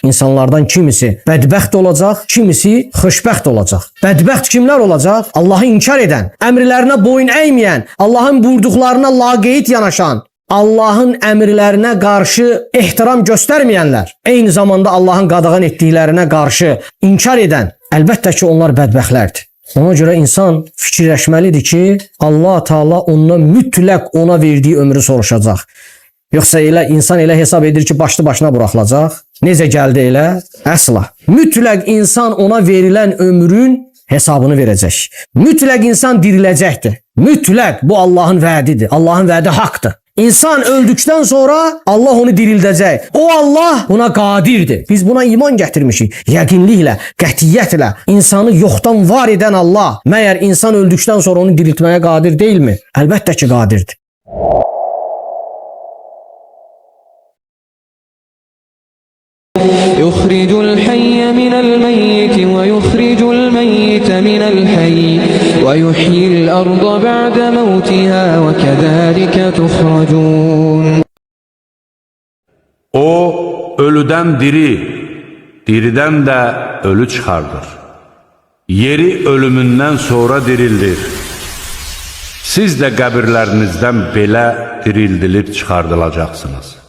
İnsanlardan kimisi bədbəxt olacaq, kimisi xoşbəxt olacaq. Bədbəxt kimlər olacaq? Allahı inkar edən, əmrlərinə boyun əyməyən, Allahın buyurduqlarına laqeyd yanaşan, Allahın əmrlərinə qarşı ehtiram göstərməyənlər, eyni zamanda Allahın qadağan etdiklərinə qarşı inkar edən, əlbəttə ki, onlar bədbəxtlərdir. Ona görə insan fikirləşməlidir ki, Allah Taala ondan mütləq ona verdiyi ömrü soruşacaq. Yoxsa insan elə hesab edir ki, başlı başına buraxılacaq. Necə gəldi elə? Əsla. Mütləq insan ona verilən ömrün hesabını verəcək. Mütləq insan diriləcəkdir. Mütləq bu Allahın vədidir. Allahın vədi haqqdır. İnsan öldükdən sonra Allah onu dirildəcək. O Allah buna qadirdir. Biz buna iman gətirmişik. Yəqinliklə, qətiyyətlə insanı yoxdan var edən Allah məyər insan öldükdən sonra onu diriltməyə qadir deyilmi? Əlbəttə ki, qadirdir. يخرج الحي من الميت ويخرج الميت من الحي ويحيي الأرض بعد موتها وكذلك تخرجون. O ölüden diri, diriden de ölü çıkardır. Yeri ölümünden sonra dirildir. Siz de qəbirlərinizdən belə dirildilib çıxardılacaqsınız.